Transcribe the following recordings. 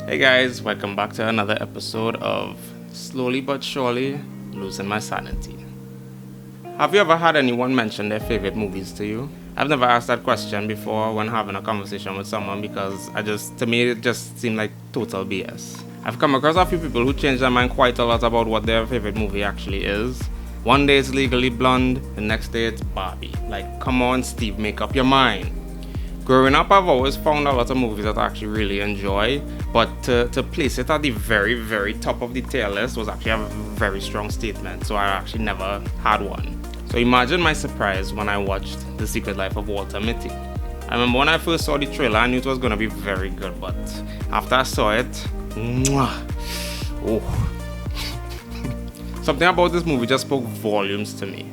Hey guys, welcome back to another episode of Slowly but Surely Losing My Sanity. Have you ever had anyone mention their favorite movies to you? I've never asked that question before when having a conversation with someone because to me, it just seemed like total BS. I've come across a few people who change their mind quite a lot about what their favorite movie actually is. One day it's Legally Blonde, the next day it's Barbie. Like, come on, Steve, make up your mind. Growing up, I've always found a lot of movies that I actually really enjoy, but to place it at the very, very top of the tier list was actually a very strong statement, so I actually never had one. So imagine my surprise when I watched The Secret Life of Walter Mitty. I remember when I first saw the trailer, I knew it was going to be very good, but after I saw it, oh. Something about this movie just spoke volumes to me.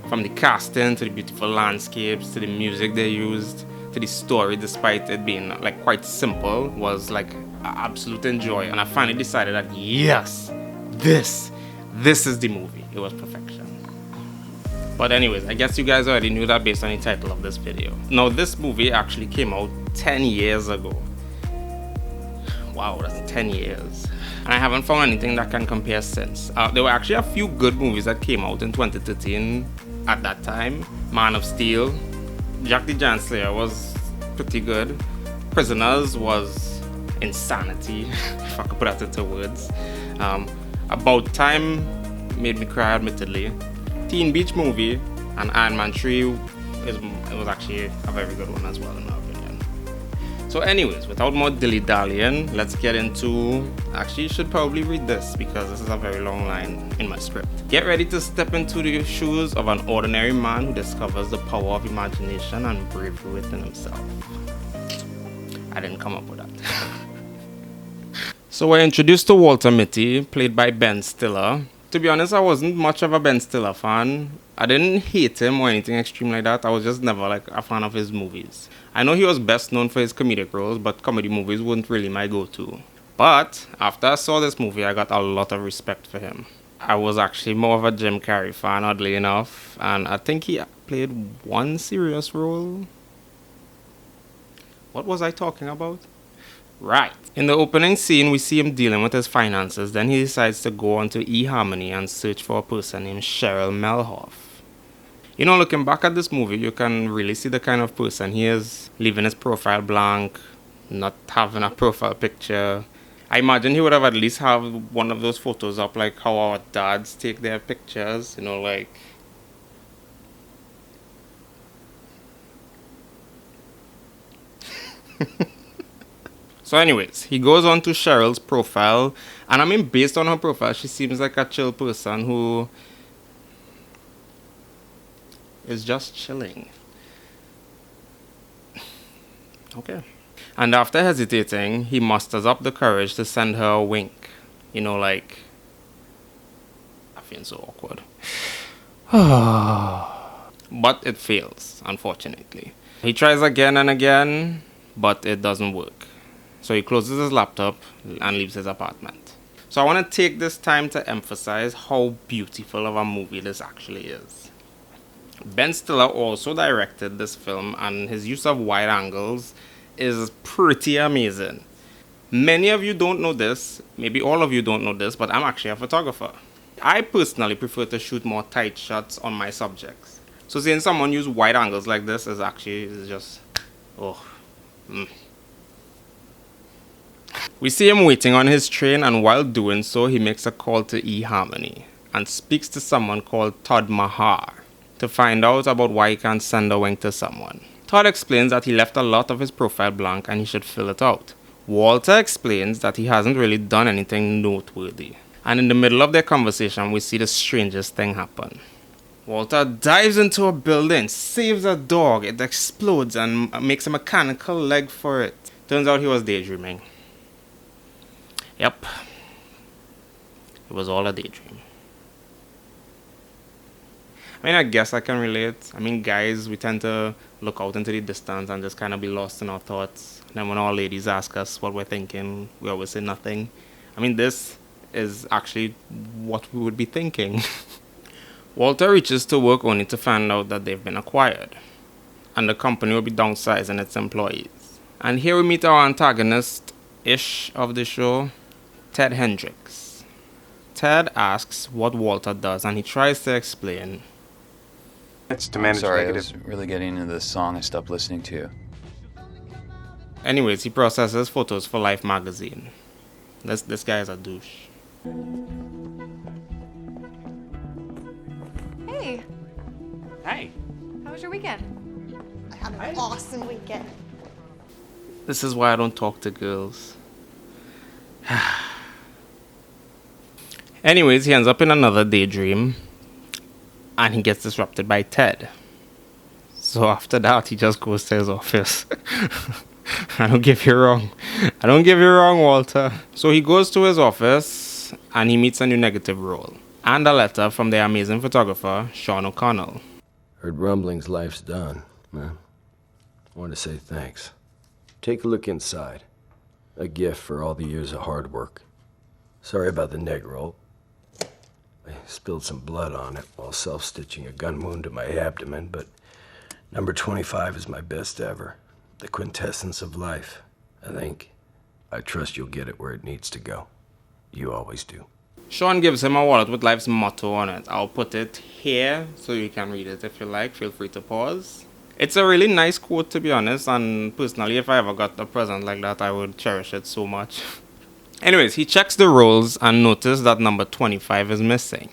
From the casting, to the beautiful landscapes, to the music they used, to the story, despite it being like quite simple, was like an absolute enjoy. And I finally decided that yes, this is the movie. It was perfection. But anyways, I guess you guys already knew that based on the title of this video. Now this movie actually came out 10 years ago. Wow, that's 10 years. And I haven't found anything that can compare since. There were actually a few good movies that came out in 2013 at that time. Man of Steel, Jack the Giant Slayer was pretty good. Prisoners was insanity, if I could put that into words. About Time made me cry, admittedly. Teen Beach Movie and Iron Man 3 was actually a very good one as well, in my opinion. So anyways, without more dilly-dallying, let's get into... Actually, you should probably read this because this is a very long line in my script. Get ready to step into the shoes of an ordinary man who discovers the power of imagination and bravery within himself. I didn't come up with that. So we're introduced to Walter Mitty, played by Ben Stiller. To be honest, I wasn't much of a Ben Stiller fan. I didn't hate him or anything extreme like that. I was just never like a fan of his movies. I know he was best known for his comedic roles, but comedy movies weren't really my go-to. But after I saw this movie, I got a lot of respect for him. I was actually more of a Jim Carrey fan, oddly enough, and I think he played one serious role. What was I talking about? Right. In the opening scene, we see him dealing with his finances. Then he decides to go onto eHarmony and search for a person named Cheryl Melhoff. You know, looking back at this movie, you can really see the kind of person he is, leaving his profile blank, not having a profile picture. I imagine he would have at least have one of those photos up like how our dads take their pictures, you know, like... So anyways, he goes on to Cheryl's profile, and I mean, based on her profile, she seems like a chill person who is just chilling. Okay. And after hesitating, he musters up the courage to send her a wink. You know, like... I feel so awkward. But it fails, unfortunately. He tries again and again, but it doesn't work. So he closes his laptop and leaves his apartment. So I want to take this time to emphasize how beautiful of a movie this actually is. Ben Stiller also directed this film, and his use of wide angles is pretty amazing. Many of you don't know this, maybe all of you don't know this, but I'm actually a photographer. I personally prefer to shoot more tight shots on my subjects. So seeing someone use wide angles like this is just... We see him waiting on his train, and while doing so, he makes a call to eHarmony and speaks to someone called Todd Mahar to find out about why he can't send a wink to someone. Todd explains that he left a lot of his profile blank and he should fill it out. Walter explains that he hasn't really done anything noteworthy. And in the middle of their conversation, we see the strangest thing happen. Walter dives into a building, saves a dog, it explodes and makes a mechanical leg for it. Turns out he was daydreaming. Yep. It was all a daydream. I mean, I guess I can relate. I mean, guys, we tend to look out into the distance and just kind of be lost in our thoughts. And then when our ladies ask us what we're thinking, we always say nothing. I mean, this is actually what we would be thinking. Walter reaches to work only to find out that they've been acquired, and the company will be downsizing its employees. And here we meet our antagonist, ish of the show, Ted Hendricks. Ted asks what Walter does and he tries to explain. It's to manage Sorry, negative. I was really getting into this song. I stopped listening to you. Anyways, he processes photos for Life magazine. This guy is a douche. Hey, Hey. how was your weekend? I had an awesome weekend. This is why I don't talk to girls. Anyways, he ends up in another daydream and he gets disrupted by Ted. So after that, he just goes to his office. I don't give you wrong. Walter. So he goes to his office and he meets a new negative role and a letter from the amazing photographer, Sean O'Connell. Heard rumblings life's done, man. I want to say thanks. Take a look inside. A gift for all the years of hard work. Sorry about the neg roll. I spilled some blood on it while self-stitching a gun wound to my abdomen, but number 25 is my best ever. The quintessence of life, I think. I trust you'll get it where it needs to go. You always do. Sean gives him a wallet with life's motto on it. I'll put it here so you can read it if you like. Feel free to pause. It's a really nice quote, to be honest, and personally, if I ever got a present like that, I would cherish it so much. Anyways, he checks the rolls and notices that number 25 is missing.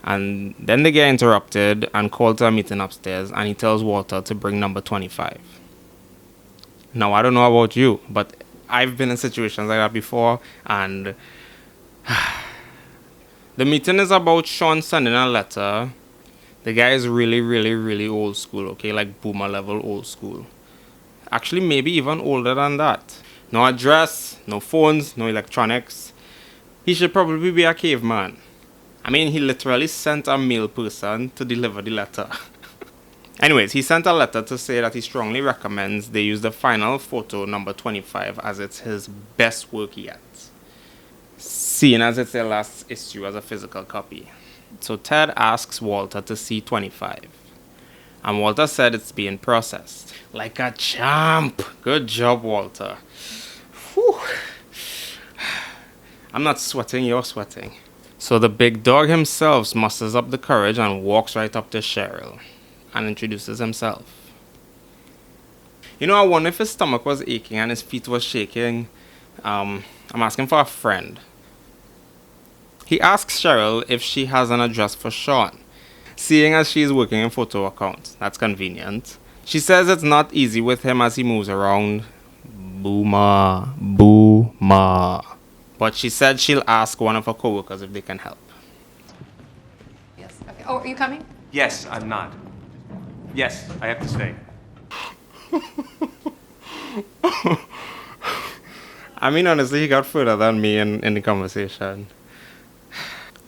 And then they get interrupted and called to a meeting upstairs, and he tells Walter to bring number 25. Now, I don't know about you, but I've been in situations like that before, and the meeting is about Sean sending a letter. The guy is really old school, okay? Like boomer level old school. Actually, maybe even older than that. No address, no phones, no electronics. He should probably be a caveman. I mean, he literally sent a mail person to deliver the letter. Anyways, he sent a letter to say that he strongly recommends they use the final photo, number 25, as it's his best work yet, seeing as it's their last issue as a physical copy. So Ted asks Walter to see 25. And Walter said it's being processed. Like a champ. Good job, Walter. Whew. I'm not sweating, you're sweating. So the big dog himself musters up the courage and walks right up to Cheryl and introduces himself. You know, I wonder if his stomach was aching and his feet was shaking. I'm asking for a friend. He asks Cheryl if she has an address for Sean, seeing as she is working in photo accounts. That's convenient. She says it's not easy with him as he moves around. Boomer. But she said she'll ask one of her coworkers if they can help. Yes. Okay. Oh, are you coming? Yes, I'm not. Yes, I have to stay. I mean, honestly, he got further than me in the conversation.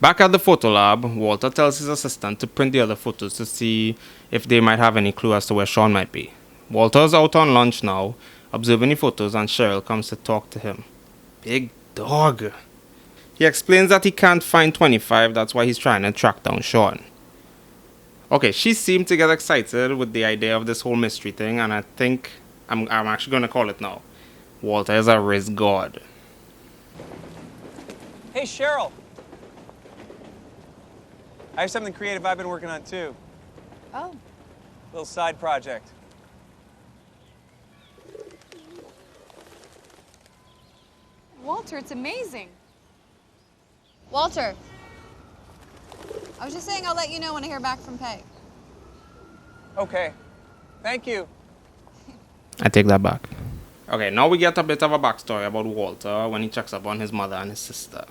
Back at the photo lab, Walter tells his assistant to print the other photos to see if they might have any clue as to where Sean might be. Walter's out on lunch now, observing the photos, and Cheryl comes to talk to him. Big dog. He explains that he can't find 25, that's why he's trying to track down Sean. Okay, she seemed to get excited with the idea of this whole mystery thing, and I think I'm actually going to call it now. Walter is a risk god. Hey, Cheryl. I have something creative I've been working on, too. Oh. Little side project. Walter, it's amazing. Walter, I was just saying I'll let you know when I hear back from Peg. Okay. Thank you. I take that back. Okay, now we get a bit of a backstory about Walter when he checks up on his mother and his sister.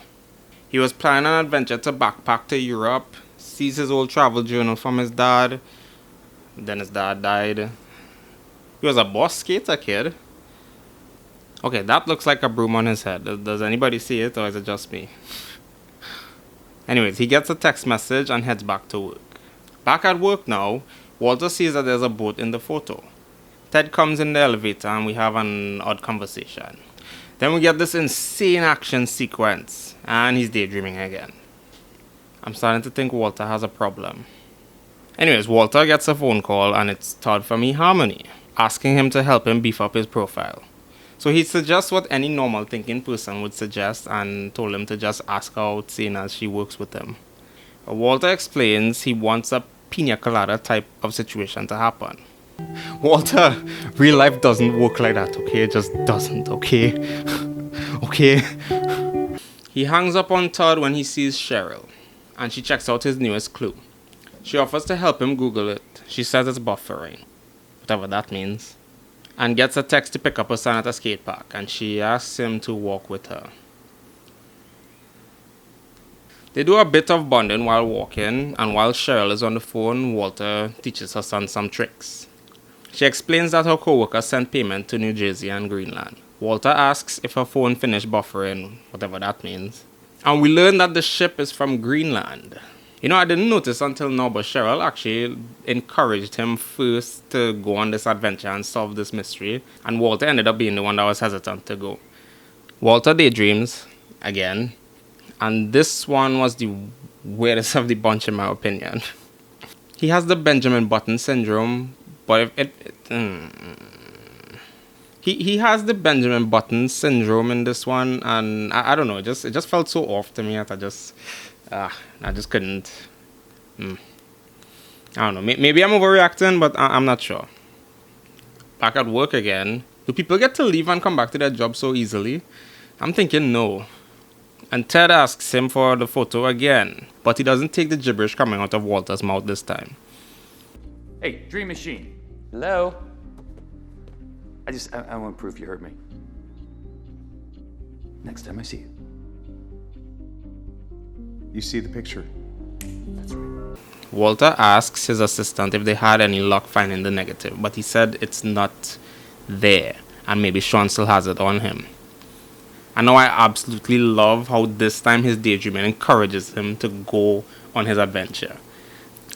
He was planning an adventure to backpack to Europe, sees his old travel journal from his dad. Then his dad died. He was a boss skater kid. Okay, that looks like a broom on his head. Does anybody see it, or is it just me? Anyways, he gets a text message and heads back to work. Back at work now, Walter sees that there's a boat in the photo. Ted comes in the elevator and we have an odd conversation. Then we get this insane action sequence, and he's daydreaming again. I'm starting to think Walter has a problem. Anyways, Walter gets a phone call and it's Todd from eHarmony, asking him to help him beef up his profile. So he suggests what any normal thinking person would suggest and told him to just ask her out, seeing as she works with him. Walter explains he wants a pina colada type of situation to happen. Walter, real life doesn't work like that, okay? It just doesn't, okay? Okay? He hangs up on Todd when he sees Cheryl, and she checks out his newest clue. She offers to help him Google it. She says it's buffering, whatever that means, and gets a text to pick up her son at a skate park, and she asks him to walk with her. They do a bit of bonding while walking, and while Cheryl is on the phone, Walter teaches her son some tricks. She explains that her co-worker sent payment to New Jersey and Greenland. Walter asks if her phone finished buffering, whatever that means. And we learn that the ship is from Greenland. You know, I didn't notice until now, but Cheryl actually encouraged him first to go on this adventure and solve this mystery. And Walter ended up being the one that was hesitant to go. Walter daydreams, again. And this one was the weirdest of the bunch in my opinion. He has the Benjamin Button syndrome, but he has the Benjamin Button syndrome in this one, and I don't know, it just felt so off to me that I just couldn't. I don't know, maybe I'm overreacting, but I'm not sure. Back at work again, do people get to leave and come back to their job so easily? I'm thinking no. And Ted asks him for the photo again, but he doesn't take the gibberish coming out of Walter's mouth this time. Hey, Dream Machine. Hello? I want proof you heard me. Next time I see you. You see the picture? That's right. Walter asks his assistant if they had any luck finding the negative, but he said it's not there, and maybe Sean still has it on him. I know I absolutely love how this time his daydreaming encourages him to go on his adventure.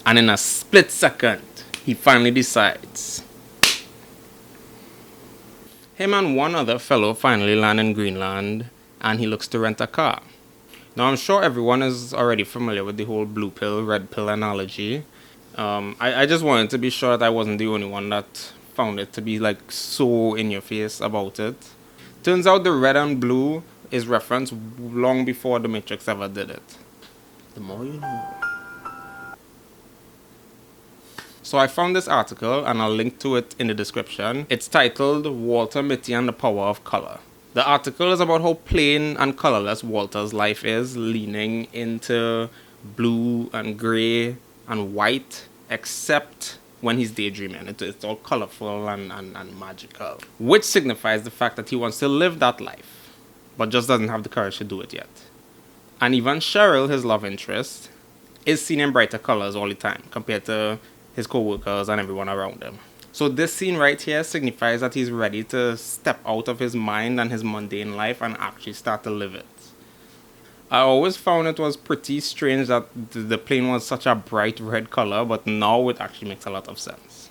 And in a split second, he finally decides. Him and one other fellow finally land in Greenland, and he looks to rent a car. Now, I'm sure everyone is already familiar with the whole blue pill, red pill analogy. I just wanted to be sure that I wasn't the only one that found it to be like so in your face about it. Turns out the red and blue is referenced long before The Matrix ever did it. The more you know. So I found this article and I'll link to it in the description. It's titled Walter Mitty and the Power of Color. The article is about how plain and colorless Walter's life is, leaning into blue and grey and white, except when he's daydreaming. It's all colorful and magical, which signifies the fact that he wants to live that life, but just doesn't have the courage to do it yet. And even Cheryl, his love interest, is seen in brighter colors all the time compared to his co-workers and everyone around him. So this scene right here signifies that he's ready to step out of his mind and his mundane life and actually start to live it. I always found it was pretty strange that the plane was such a bright red color, but now it actually makes a lot of sense.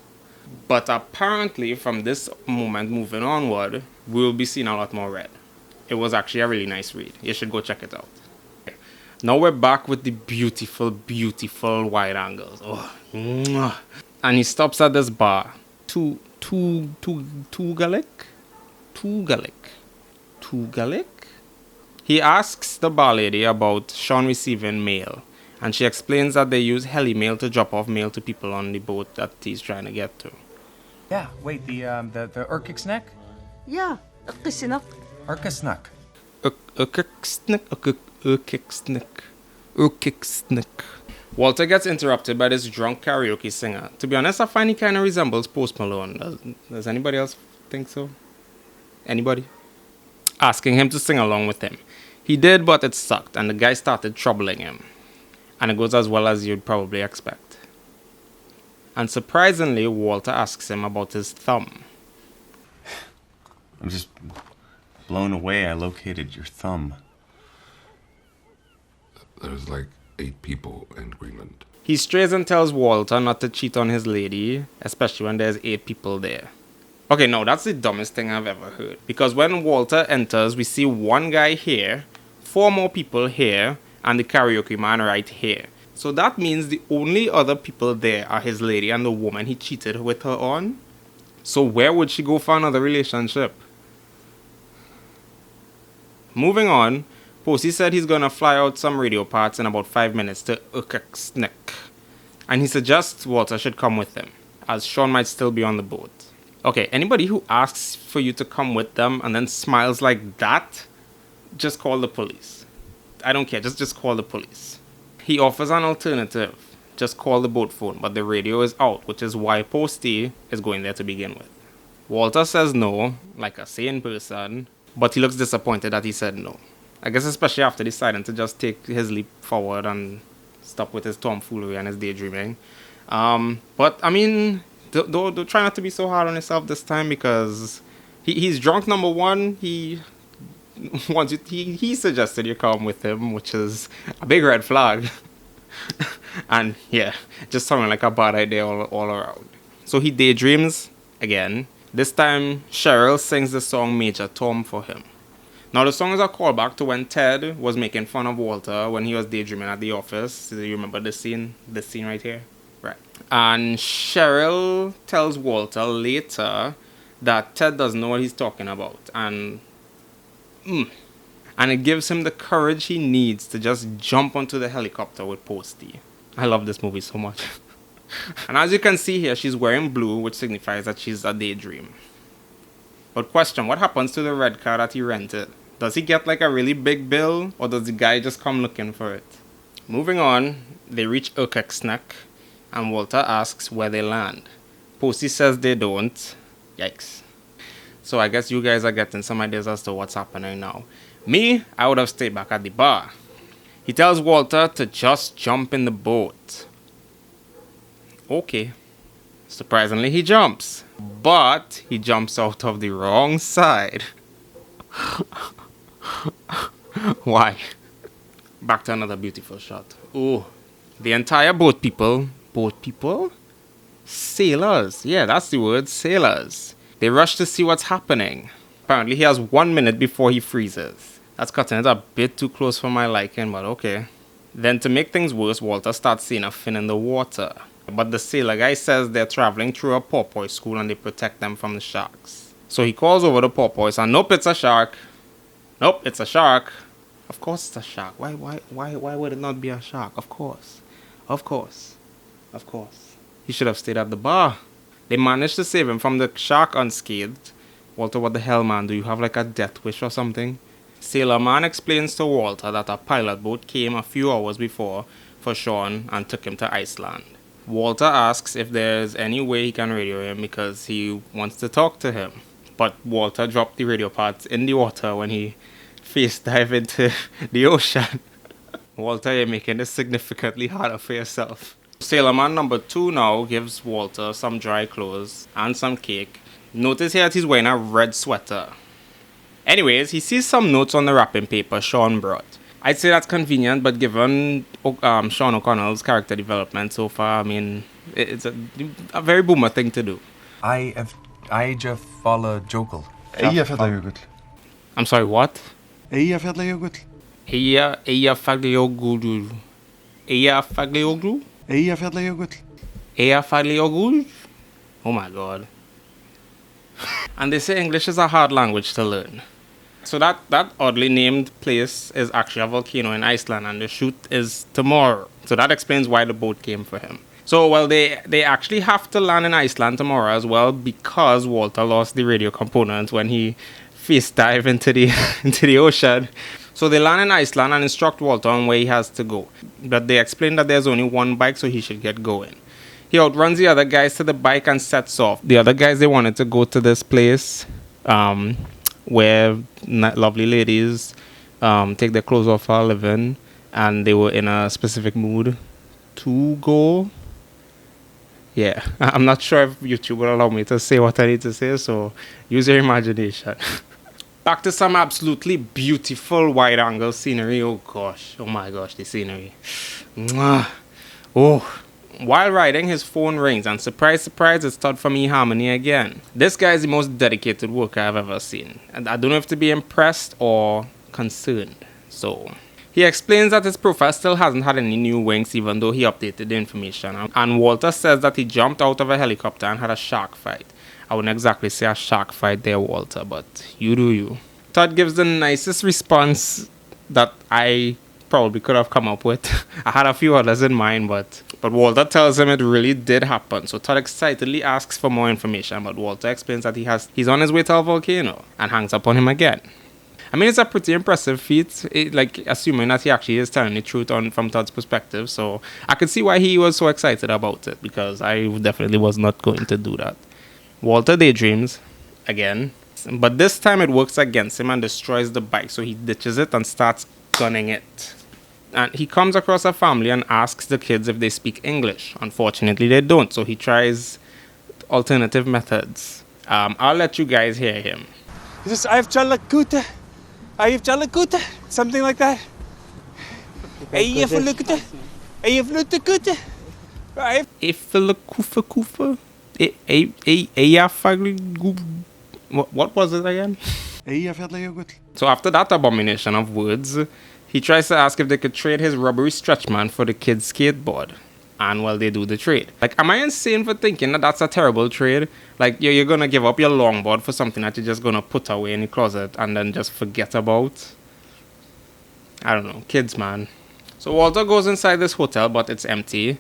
But apparently from this moment moving onward, we'll be seeing a lot more red. It was actually a really nice read. You should go check it out. Now we're back with the beautiful, beautiful wide angles. Oh, mwah. And he stops at this bar. Two Gallic? He asks the bar lady about Sean receiving mail, and she explains that they use heli mail to drop off mail to people on the boat that he's trying to get to. Yeah, wait, the Urkiksnek? Yeah, Urkisnak. Urkisnak. Urkiksnik. Walter gets interrupted by this drunk karaoke singer. To be honest, I find he kind of resembles Post Malone. Does anybody else think so? Anybody? Asking him to sing along with him. He did, but it sucked, and the guy started troubling him. And it goes as well as you'd probably expect. And surprisingly, Walter asks him about his thumb. I'm just blown away I located your thumb. There's like 8 people in Greenland. He strays and tells Walter not to cheat on his lady, especially when there's 8 people there. Okay, no, that's the dumbest thing I've ever heard. Because when Walter enters, we see one guy here, 4 more people here, and the karaoke man right here. So that means the only other people there are his lady and the woman he cheated with her on. So where would she go for another relationship? Moving on, Posey said he's gonna fly out some radio parts in about 5 minutes to Ukksnik, and he suggests Walter should come with him, as Sean might still be on the boat. Okay, anybody who asks for you to come with them and then smiles like that, just call the police. I don't care, just call the police. He offers an alternative, just call the boat phone, but the radio is out, which is why Posty is going there to begin with. Walter says no, like a sane person, but he looks disappointed that he said no. I guess especially after deciding to just take his leap forward and stop with his tomfoolery and his daydreaming. But I mean, don't try not to be so hard on yourself this time, because he's drunk, number one. He suggested you come with him, which is a big red flag. And yeah, just sounding like a bad idea all around. So he daydreams again. This time Cheryl sings the song Major Tom for him. Now the song is a callback to when Ted was making fun of Walter when he was daydreaming at the office. Do you remember this scene? This scene right here? Right. And Cheryl tells Walter later that Ted doesn't know what he's talking about. And it gives him the courage he needs to just jump onto the helicopter with Posty. I love this movie so much. And as you can see here, she's wearing blue, which signifies that she's a daydream. But question, what happens to the red car that he rented? Does he get like a really big bill, or does the guy just come looking for it? Moving on, they reach Ukksnik, and Walter asks where they land. Posty says they don't. Yikes. So I guess you guys are getting some ideas as to what's happening now. Me, I would have stayed back at the bar. He tells Walter to just jump in the boat. Okay. Surprisingly, he jumps. But he jumps out of the wrong side. Why? Back to another beautiful shot. Oh, the entire boat people? Sailors. Yeah, that's the word, sailors. They rush to see what's happening. Apparently he has 1 minute before he freezes. That's cutting it a bit too close for my liking, but okay. Then to make things worse, Walter starts seeing a fin in the water. But the sailor guy says they're traveling through a porpoise school and they protect them from the sharks. So he calls over the porpoise and nope, it's a shark. Nope, it's a shark. Of course it's a shark. Why would it not be a shark? Of course. He should have stayed at the bar. They managed to save him from the shark unscathed. Walter, what the hell, man? Do you have like a death wish or something? Sailor Man explains to Walter that a pilot boat came a few hours before for Sean and took him to Iceland. Walter asks if there's any way he can radio him because he wants to talk to him. But Walter dropped the radio parts in the water when he face dived into the ocean. Walter, you're making this significantly harder for yourself. Sailor Man number 2 now gives Walter some dry clothes and some cake. Notice here that he's wearing a red sweater. Anyways, he sees some notes on the wrapping paper Sean brought. I'd say that's convenient, but given Sean O'Connell's character development so far, I mean, it's a very boomer thing to do. I just follow Jokul. I'm sorry, what? Eia Faglioglu. Eia Faglioglu. Eia Faglioglu? Eia Faglioglu. Eia Faglioglu? Oh my god. And they say English is a hard language to learn. So that oddly named place is actually a volcano in Iceland, and the shoot is tomorrow. So that explains why the boat came for him. So, well, they actually have to land in Iceland tomorrow as well, because Walter lost the radio component when he face dive into the ocean. So they land in Iceland and instruct Walter on where he has to go. But they explain that there's only one bike, so he should get going. He outruns the other guys to the bike and sets off. The other guys, they wanted to go to this place where lovely ladies take their clothes off for a living, and they were in a specific mood to go. Yeah, I'm not sure if YouTube will allow me to say what I need to say, so use your imagination. Back to some absolutely beautiful wide-angle scenery. Oh gosh, oh my gosh, the scenery. Mwah. Oh. While riding, his phone rings, and surprise, surprise, it's Todd from eHarmony again. This guy is the most dedicated worker I've ever seen, and I don't know if to be impressed or concerned. So he explains that his profile still hasn't had any new wings, even though he updated the information. And Walter says that he jumped out of a helicopter and had a shark fight. I wouldn't exactly say a shark fight there, Walter, but you do you. Todd gives the nicest response that I probably could have come up with. I had a few others in mind, but Walter tells him it really did happen. So Todd excitedly asks for more information, but Walter explains that he's on his way to a volcano and hangs up on him again. I mean, it's a pretty impressive feat, assuming that he actually is telling the truth from Todd's perspective. So I could see why he was so excited about it, because I definitely was not going to do that. Walter daydreams again, but this time it works against him and destroys the bike. So he ditches it and starts gunning it. And he comes across a family and asks the kids if they speak English. Unfortunately, they don't. So he tries alternative methods. I'll let you guys hear him. He says, I have chalakuta. I have chalakuta. Something like that. I have lukuta. I have lukuta. I have... What was it again? So after that abomination of words, he tries to ask if they could trade his rubbery stretch man for the kid's skateboard. And well, they do the trade. Like, am I insane for thinking that that's a terrible trade? Like, you're gonna give up your longboard for something that you're just gonna put away in the closet and then just forget about? I don't know. Kids, man. So Walter goes inside this hotel, but it's empty.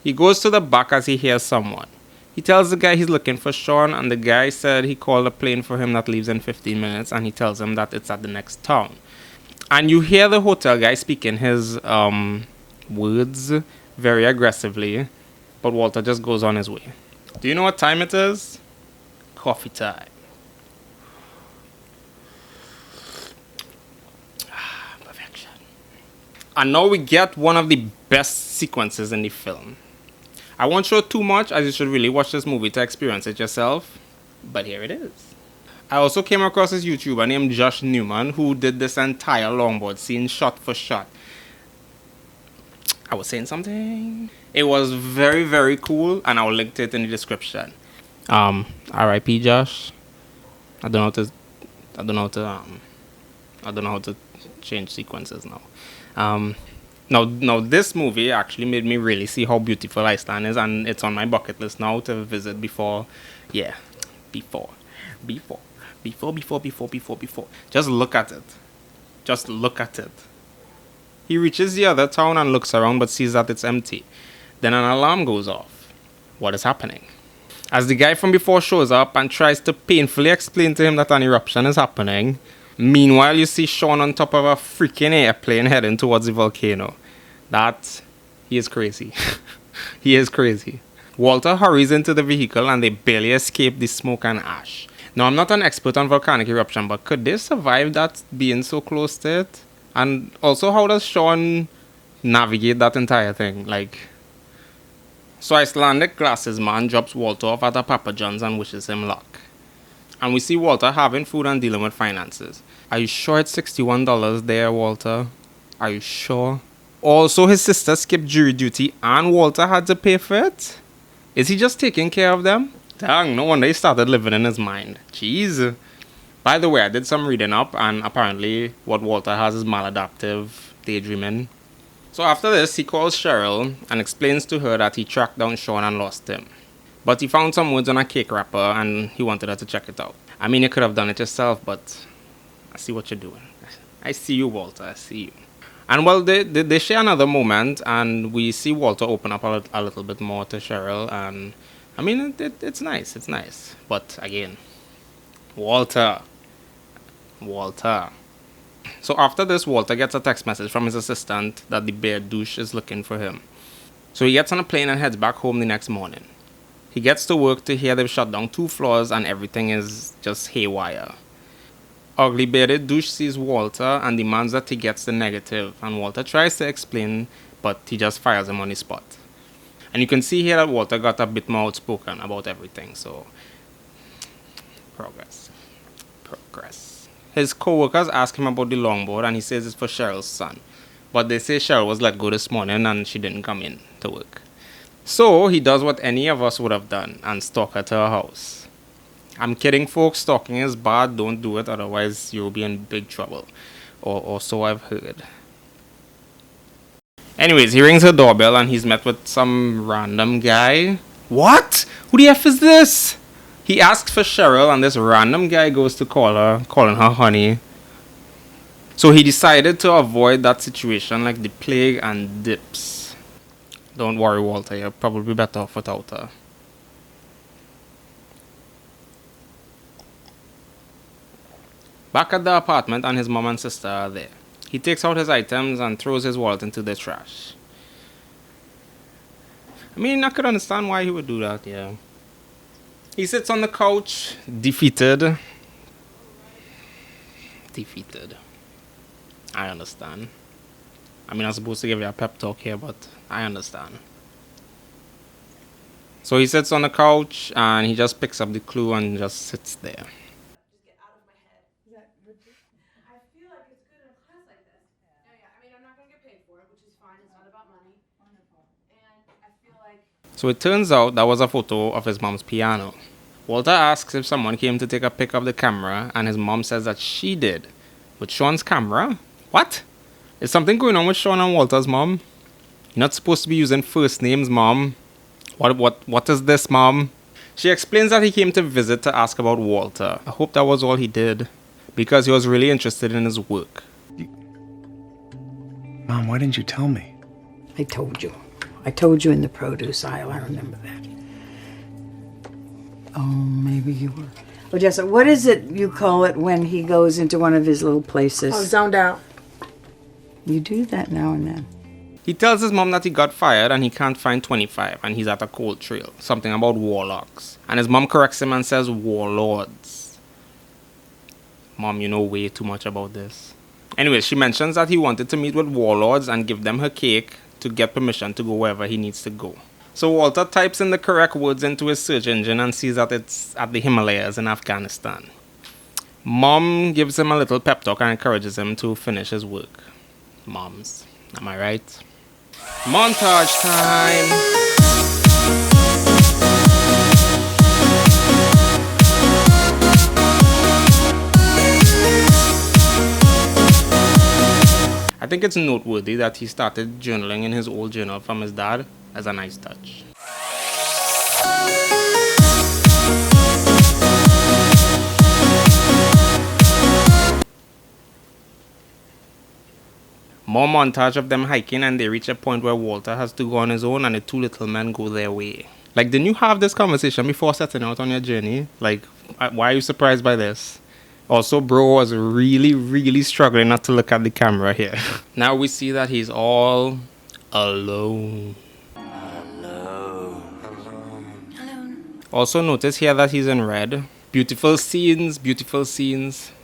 He goes to the back as he hears someone. He tells the guy he's looking for Sean, and the guy said he called a plane for him that leaves in 15 minutes, and he tells him that it's at the next town. And you hear the hotel guy speaking his words very aggressively, but Walter just goes on his way. Do you know what time it is? Coffee time. Perfection. And now we get one of the best sequences in the film. I won't show too much, as you should really watch this movie to experience it yourself, but here it is. I also came across this YouTuber named Josh Newman who did this entire longboard scene shot for shot. I was saying something. It was very, very cool, and I'll link to it in the description. R.I.P. Josh. I don't know how to change sequences now. Now this movie actually made me really see how beautiful Iceland is, and it's on my bucket list now to visit before. Just look at it. Just look at it. He reaches the other town and looks around but sees that it's empty. Then an alarm goes off. What is happening? As the guy from before shows up and tries to painfully explain to him that an eruption is happening, meanwhile you see Sean on top of a freaking airplane heading towards the volcano. He is crazy. He is crazy. Walter hurries into the vehicle and they barely escape the smoke and ash. Now, I'm not an expert on volcanic eruption, but could they survive that being so close to it? And also, how does Sean navigate that entire thing? So Icelandic glasses man drops Walter off at a Papa John's and wishes him luck. And we see Walter having food and dealing with finances. Are you sure it's $61 there, Walter? Are you sure? Also, his sister skipped jury duty and Walter had to pay for it? Is he just taking care of them? Dang, no wonder he started living in his mind. Jeez. By the way, I did some reading up, and apparently what Walter has is maladaptive daydreaming. So after this, he calls Cheryl and explains to her that he tracked down Sean and lost him. But he found some words on a cake wrapper and he wanted her to check it out. I mean, you could have done it yourself, but I see what you're doing. I see you, Walter. I see you. And well, they share another moment, and we see Walter open up a little bit more to Cheryl, and I mean, it's nice. It's nice. But again, Walter. So after this, Walter gets a text message from his assistant that the bear douche is looking for him. So he gets on a plane and heads back home the next morning. He gets to work to hear they've shut down 2 floors and everything is just haywire. Ugly bearded douche sees Walter and demands that he gets the negative, and Walter tries to explain, but he just fires him on the spot. And you can see here that Walter got a bit more outspoken about everything, so progress. His co-workers ask him about the longboard and he says it's for Cheryl's son. But they say Cheryl was let go this morning and she didn't come in to work. So he does what any of us would have done and stalk her to her house. I'm kidding, folks. Stalking is bad. Don't do it, otherwise you'll be in big trouble. Or so I've heard. Anyways, he rings her doorbell and he's met with some random guy. What? Who the F is this? He asks for Cheryl and this random guy goes to call her, calling her honey. So he decided to avoid that situation like the plague and dips. Don't worry, Walter, you're probably better off without her. Back at the apartment, and his mom and sister are there. He takes out his items and throws his wallet into the trash. I mean, I could understand why he would do that, yeah. He sits on the couch, defeated. Defeated. I understand. I mean, I'm supposed to give you a pep talk here, but I understand. So he sits on the couch and he just picks up the clue and just sits there. So it turns out that was a photo of his mom's piano. Walter asks if someone came to take a pic of the camera, and his mom says that she did. With Sean's camera? What? Is something going on with Sean and Walter's mom? You're not supposed to be using first names, mom. What is this, mom? She explains that he came to visit to ask about Walter. I hope that was all he did, because he was really interested in his work. Mom, why didn't you tell me? I told you. I told you in the produce aisle. I remember that. Oh, maybe you were. Oh, Jessica, what is it you call it when he goes into one of his little places? Oh, zoned out. You do that now and then. He tells his mom that he got fired and he can't find 25 and he's at a cold trail. Something about warlocks. And his mom corrects him and says warlords. Mom, you know way too much about this. Anyways, she mentions that he wanted to meet with warlords and give them her cake to get permission to go wherever he needs to go. So Walter types in the correct words into his search engine and sees that it's at the Himalayas in Afghanistan. Mom gives him a little pep talk and encourages him to finish his work. Moms, am I right? Montage time! I think it's noteworthy that he started journaling in his old journal from his dad as a nice touch. More montage of them hiking and they reach a point where Walter has to go on his own and the two little men go their way. Like, didn't you have this conversation before setting out on your journey? Like, why are you surprised by this? Also, bro was really struggling not to look at the camera here. Now we see that he's all alone. Also notice here that he's in red. Beautiful scenes,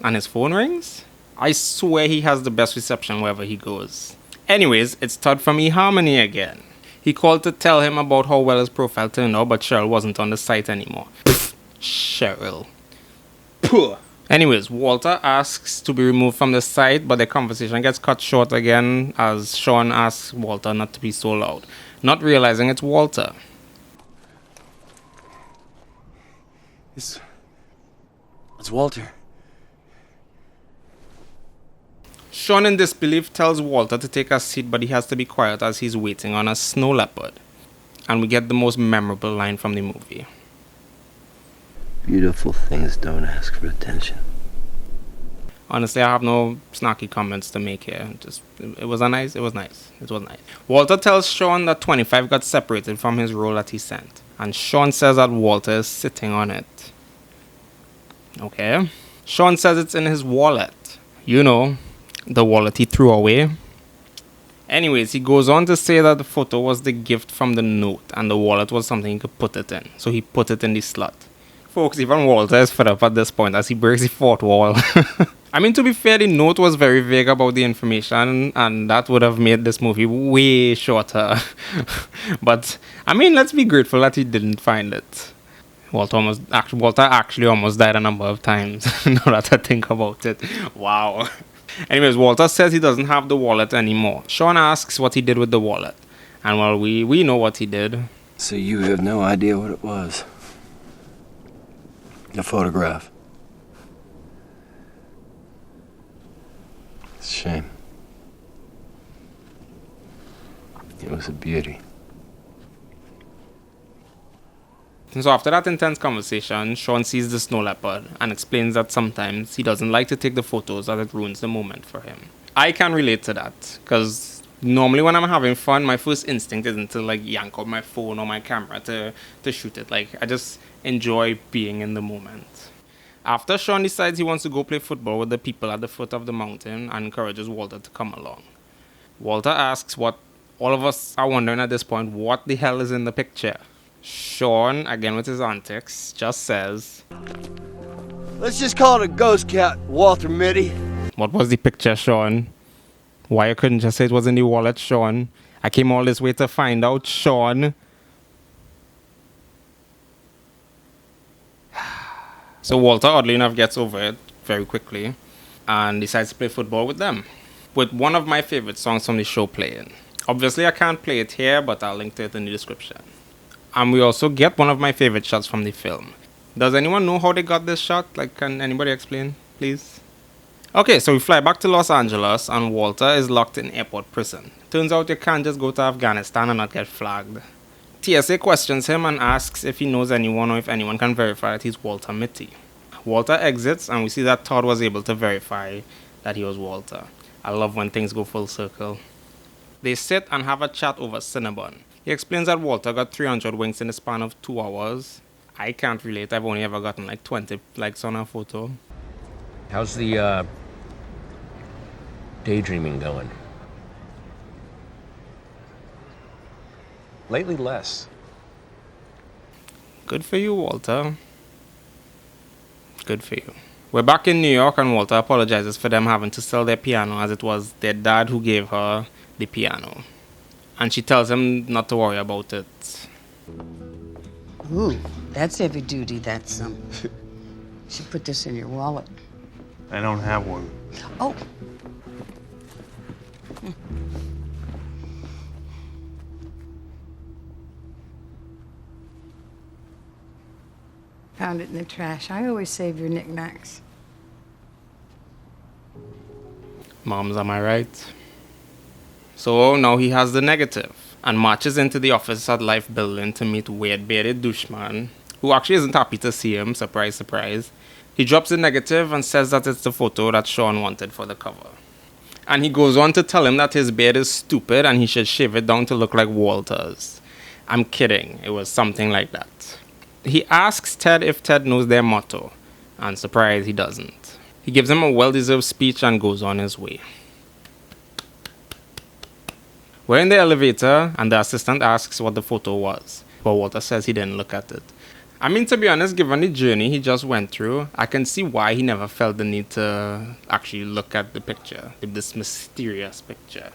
and his phone rings? I swear he has the best reception wherever he goes. Anyways, it's Todd from eHarmony again. He called to tell him about how well his profile turned out, but Cheryl wasn't on the site anymore. Pfft, Cheryl. Puh. Anyways, Walter asks to be removed from the site, but the conversation gets cut short again as Sean asks Walter not to be so loud, not realizing it's Walter. It's Walter. Sean in disbelief tells Walter to take a seat, but he has to be quiet as he's waiting on a snow leopard. And we get the most memorable line from the movie. Beautiful things don't ask for attention. Honestly, I have no snarky comments to make here. It was nice. Walter tells Sean that 25 got separated from his roll that he sent. And Sean says that Walter is sitting on it. Okay. Sean says it's in his wallet. You know, the wallet he threw away. Anyways, he goes on to say that the photo was the gift from the note and the wallet was something he could put it in. So he put it in the slot. Folks, even Walter is fed up at this point as he breaks the fourth wall. I mean, to be fair, the note was very vague about the information and that would have made this movie way shorter. But, I mean, let's be grateful that he didn't find it. Walter actually almost died a number of times, now that I think about it. Wow. Anyways, Walter says he doesn't have the wallet anymore. Sean asks what he did with the wallet. And well, we know what he did. So you have no idea what it was? A photograph. It's a shame. It was a beauty. So after that intense conversation, Sean sees the snow leopard and explains that sometimes he doesn't like to take the photos as it ruins the moment for him. I can relate to that, because normally when I'm having fun, my first instinct isn't to like yank out my phone or my camera to shoot it. Like, I just enjoy being in the moment. After Sean decides he wants to go play football with the people at the foot of the mountain and encourages Walter to come along. Walter asks what all of us are wondering at this point, what the hell is in the picture? Sean, again with his antics, just says, "Let's just call it a ghost cat, Walter Mitty." What was the picture, Sean? Why you couldn't just say it was in the wallet, Sean? I came all this way to find out, Sean. So Walter, oddly enough, gets over it very quickly and decides to play football with them, with one of my favorite songs from the show playing. Obviously, I can't play it here, but I'll link to it in the description. And we also get one of my favorite shots from the film. Does anyone know how they got this shot? Like, can anybody explain, please? Okay, so we fly back to Los Angeles and Walter is locked in airport prison. Turns out you can't just go to Afghanistan and not get flagged. TSA questions him and asks if he knows anyone or if anyone can verify that he's Walter Mitty. Walter exits and we see that Todd was able to verify that he was Walter. I love when things go full circle. They sit and have a chat over Cinnabon. He explains that Walter got 300 winks in the span of 2 hours. I can't relate. I've only ever gotten like 20 likes on a photo. How's the daydreaming going? Lately, less. Good for you, Walter. Good for you. We're back in New York and Walter apologizes for them having to sell their piano, as it was their dad who gave her the piano. And she tells him not to worry about it. Ooh, that's heavy duty. That's should put this in your wallet. I don't have one. Oh. Found it in the trash. I always save your knickknacks. Moms, am I right? So now he has the negative and marches into the office at Life Building to meet weird bearded doucheman, who actually isn't happy to see him, surprise, surprise. He drops the negative and says that it's the photo that Sean wanted for the cover. And he goes on to tell him that his beard is stupid and he should shave it down to look like Walter's. I'm kidding, it was something like that. He asks Ted if Ted knows their motto, and surprise, he doesn't. He gives him a well-deserved speech and goes on his way. We're in the elevator and the assistant asks what the photo was, but Walter says he didn't look at it. I mean, to be honest, given the journey he just went through, I can see why he never felt the need to actually look at the picture, this mysterious picture.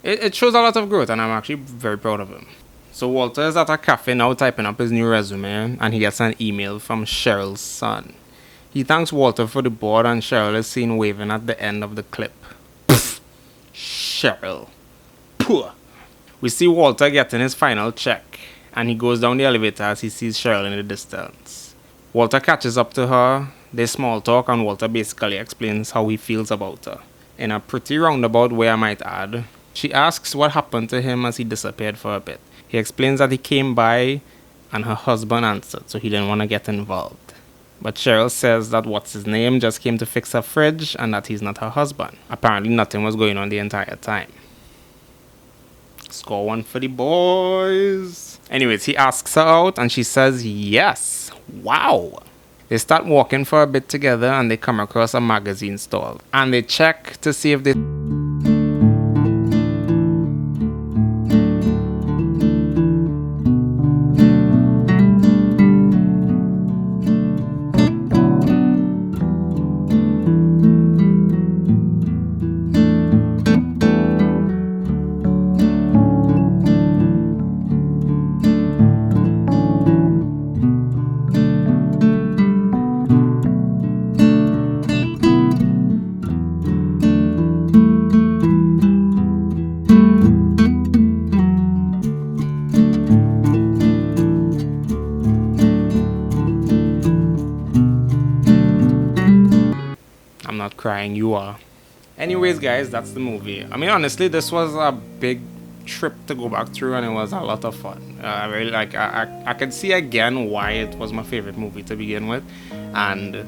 It shows a lot of growth and I'm actually very proud of him. So Walter is at a cafe now typing up his new resume and he gets an email from Cheryl's son. He thanks Walter for the board and Cheryl is seen waving at the end of the clip. Pfft. Cheryl. Poor. We see Walter getting his final check and he goes down the elevator as he sees Cheryl in the distance. Walter catches up to her, they small talk and Walter basically explains how he feels about her. In a pretty roundabout way, I might add. She asks what happened to him as he disappeared for a bit. He explains that he came by and her husband answered, so he didn't want to get involved. But Cheryl says that what's his name just came to fix her fridge and that he's not her husband. Apparently nothing was going on the entire time. Score one for the boys. Anyways, he asks her out and she says yes. Wow. They start walking for a bit together and they come across a magazine stall. And they check to see if they... I'm not crying, you are. Anyways, guys, that's the movie. I mean, honestly, this was a big trip to go back through, and it was a lot of fun. I really like. I can see again why it was my favorite movie to begin with, and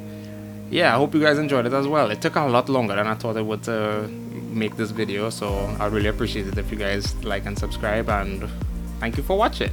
yeah, I hope you guys enjoyed it as well. It took a lot longer than I thought it would to make this video, so I really appreciate it if you guys like and subscribe, and thank you for watching.